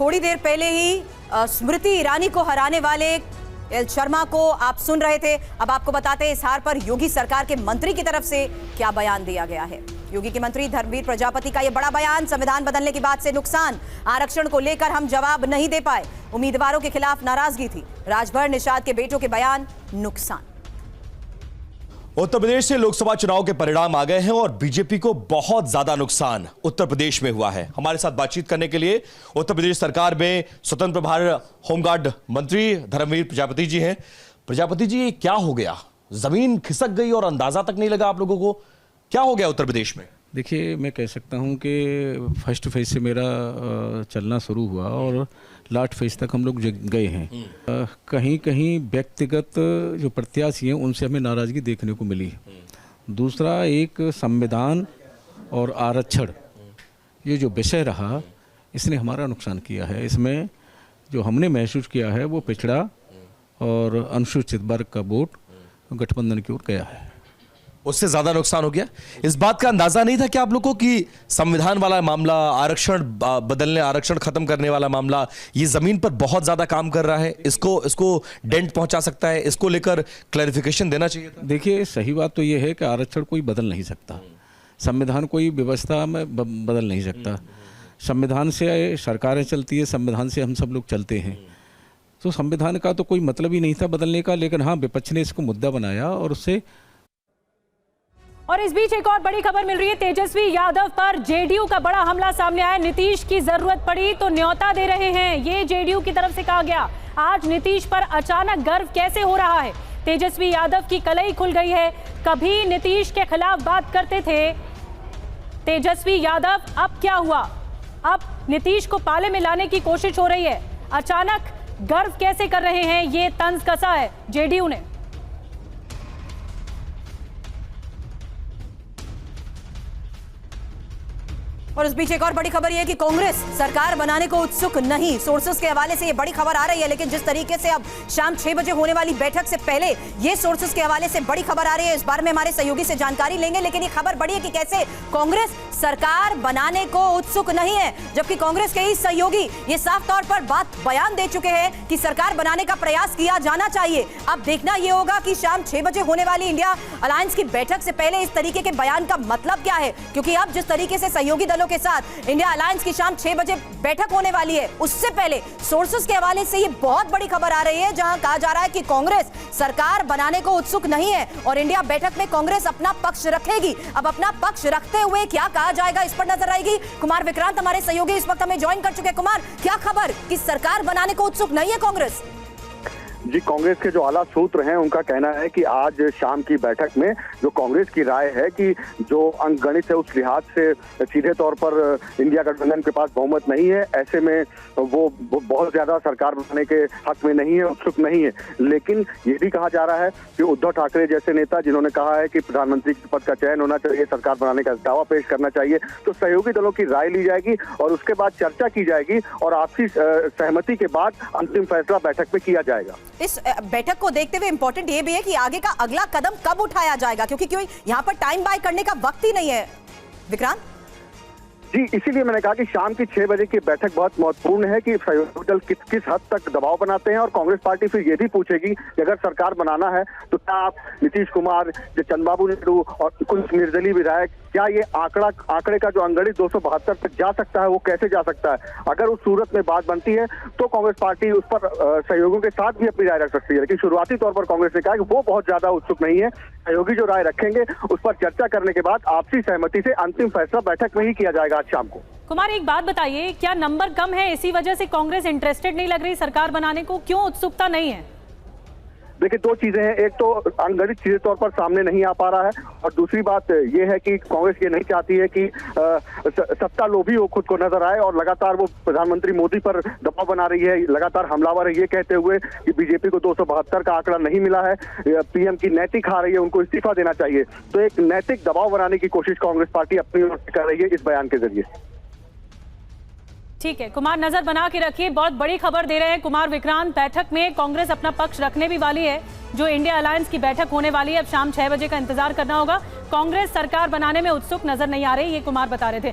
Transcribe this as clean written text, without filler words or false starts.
थोड़ी देर पहले ही स्मृति ईरानी को हराने वाले एल शर्मा को आप सुन रहे थे। अब आपको बताते हैं इस हार पर योगी सरकार के मंत्री की तरफ से क्या बयान दिया गया है। योगी के मंत्री धर्मवीर प्रजापति का यह बड़ा बयान, संविधान बदलने की बात से नुकसान, आरक्षण को लेकर हम जवाब नहीं दे पाए, उम्मीदवारों के खिलाफ नाराजगी थी, राजभर निषाद के बेटों के बयान, नुकसान। उत्तर प्रदेश से लोकसभा चुनाव के परिणाम आ गए हैं और बीजेपी को बहुत ज्यादा नुकसान उत्तर प्रदेश में हुआ है। हमारे साथ बातचीत करने के लिए उत्तर प्रदेश सरकार में स्वतंत्र प्रभार होमगार्ड मंत्री धर्मवीर प्रजापति जी हैं। प्रजापति जी, ये क्या हो गया? जमीन खिसक गई और अंदाजा तक नहीं लगा आप लोगों को, क्या हो गया उत्तर प्रदेश में? देखिए, मैं कह सकता हूं कि फर्स्ट फेज से मेरा चलना शुरू हुआ और लास्ट फेज तक हम लोग गए हैं। कहीं कहीं व्यक्तिगत जो प्रत्याशी हैं उनसे हमें नाराज़गी देखने को मिली। दूसरा, एक संविधान और आरक्षण ये जो विषय रहा, इसने हमारा नुकसान किया है। इसमें जो हमने महसूस किया है वो पिछड़ा और अनुसूचित वर्ग का वोट गठबंधन की ओर गया है, उससे ज्यादा नुकसान हो गया। इस बात का अंदाजा नहीं था कि आप लोगों की संविधान वाला मामला, आरक्षण बदलने, आरक्षण खत्म करने वाला मामला, ये जमीन पर बहुत ज्यादा काम कर रहा है, इसको डेंट पहुंचा सकता है, इसको लेकर क्लैरिफिकेशन देना चाहिए था। देखिए, सही बात तो ये है कि आरक्षण कोई बदल नहीं सकता, संविधान कोई व्यवस्था में बदल नहीं सकता। संविधान से सरकारें चलती है, संविधान से हम सब लोग चलते हैं, तो संविधान का तो कोई मतलब ही नहीं था बदलने का। लेकिन हाँ, विपक्ष ने इसको मुद्दा बनाया और उससे। और इस बीच एक और बड़ी खबर मिल रही है, तेजस्वी यादव पर जेडीयू का बड़ा हमला सामने आया। नीतीश की जरूरत पड़ी तो न्योता दे रहे हैं, ये जेडीयू की तरफ से कहा गया। आज नीतीश पर अचानक गर्व कैसे हो रहा है? तेजस्वी यादव की कलई खुल गई है। कभी नीतीश के खिलाफ बात करते थे तेजस्वी यादव, अब क्या हुआ? अब नीतीश को पाले में लाने की कोशिश हो रही है। अचानक गर्व कैसे कर रहे हैं, ये तंज कसा है जेडीयू ने। और इस बीच एक और बड़ी खबर यह है कि कांग्रेस सरकार बनाने को उत्सुक नहीं। सोर्सेस के हवाले से यह बड़ी खबर आ रही है, लेकिन जिस तरीके से अब शाम 6 बजे होने वाली बैठक से पहले ये सोर्सेस के हवाले से बड़ी खबर आ रही है, इस बारे में हमारे सहयोगी से जानकारी लेंगे। लेकिन ये खबर बड़ी है कि कैसे कांग्रेस सरकार बनाने को उत्सुक नहीं है, जबकि कांग्रेस के ही सहयोगी ये साफ तौर पर बयान दे चुके हैं कि सरकार बनाने का प्रयास किया जाना चाहिए। अब देखना यह होगा कि शाम 6 बजे होने वाली इंडिया अलायंस की बैठक से पहले इस तरीके के बयान का मतलब क्या है, क्योंकि अब जिस तरीके से सहयोगी दलों के साथ इंडिया अलायंस की शाम 6 बजे बैठक होने वाली है, उससे पहले सोर्सेस के हवाले से ये बहुत बड़ी खबर आ रही है, जहां कहा जा रहा है कि कांग्रेस सरकार बनाने को उत्सुक नहीं है और इंडिया बैठक में कांग्रेस अपना पक्ष रखेगी। अब अपना पक्ष रखते हुए क्या कहा जाएगा, इस पर नजर आएगी। कुमार विक्रांत हमारे सहयोगी इस वक्त हमें ज्वाइन कर चुके हैं। कुमार, क्या खबर कि सरकार बनाने को उत्सुक नहीं है कांग्रेस? जी, कांग्रेस के जो आला सूत्र हैं उनका कहना है कि आज शाम की बैठक में जो कांग्रेस की राय है कि जो अंकगणित है उस लिहाज से सीधे तौर पर इंडिया गठबंधन के पास बहुमत नहीं है, ऐसे में वो बहुत ज्यादा सरकार बनाने के हक में नहीं है, उत्सुक नहीं है। लेकिन ये भी कहा जा रहा है कि उद्धव ठाकरे जैसे नेता जिन्होंने कहा है कि प्रधानमंत्री के पद का चयन होना चाहिए, सरकार बनाने का दावा पेश करना चाहिए, तो सहयोगी दलों की राय ली जाएगी और उसके बाद चर्चा की जाएगी और आपसी सहमति के बाद अंतिम फैसला बैठक में किया जाएगा। इस बैठक को देखते हुए इंपॉर्टेंट ये भी है कि आगे का अगला कदम कब उठाया जाएगा, क्योंकि यहाँ पर टाइम बाय करने का वक्त ही नहीं है। विक्रांत जी, इसीलिए मैंने कहा कि शाम की 6 बजे की बैठक बहुत महत्वपूर्ण है कि सहयोगी दल किस हद तक दबाव बनाते हैं और कांग्रेस पार्टी फिर ये भी पूछेगी कि अगर सरकार बनाना है तो क्या आप नीतीश कुमार, चंद्रबाबू नायडू और कुछ निर्दलीय विधायक, क्या ये आंकड़े का जो अंगणित 272 तक जा सकता है, वो कैसे जा सकता है? अगर उस सूरत में बात बनती है तो कांग्रेस पार्टी उस पर सहयोगियों के साथ भी अपनी राय रख सकती है। लेकिन शुरुआती तौर पर कांग्रेस ने कहा कि वो बहुत ज्यादा उत्सुक नहीं है। सहयोगी जो राय रखेंगे उस पर चर्चा करने के बाद आपसी सहमति से अंतिम फैसला बैठक में ही किया जाएगा आज शाम को। कुमार, एक बात बताइए, क्या नंबर कम है, इसी वजह से कांग्रेस इंटरेस्टेड नहीं लग रही सरकार बनाने को? क्यों उत्सुकता नहीं है? देखिए, 2 चीजें हैं, एक तो अंगणित सीधे तौर पर सामने नहीं आ पा रहा है और दूसरी बात यह है कि कांग्रेस ये नहीं चाहती है कि सत्ता लोभी हो खुद को नजर आए और लगातार वो प्रधानमंत्री मोदी पर दबाव बना रही है, लगातार हमलावर है, ये कहते हुए कि बीजेपी को 272 का आंकड़ा नहीं मिला है, पीएम की नैतिक हार रही है, उनको इस्तीफा देना चाहिए। तो एक नैतिक दबाव बनाने की कोशिश कांग्रेस पार्टी अपनी ओर से कर रही है इस बयान के जरिए। ठीक है कुमार, नजर बना के रखिए। बहुत बड़ी खबर दे रहे हैं कुमार विक्रांत। बैठक में कांग्रेस अपना पक्ष रखने भी वाली है। जो इंडिया अलायंस की बैठक होने वाली है, अब शाम 6 बजे का इंतजार करना होगा। कांग्रेस सरकार बनाने में उत्सुक नजर नहीं आ रही, ये कुमार बता रहे थे।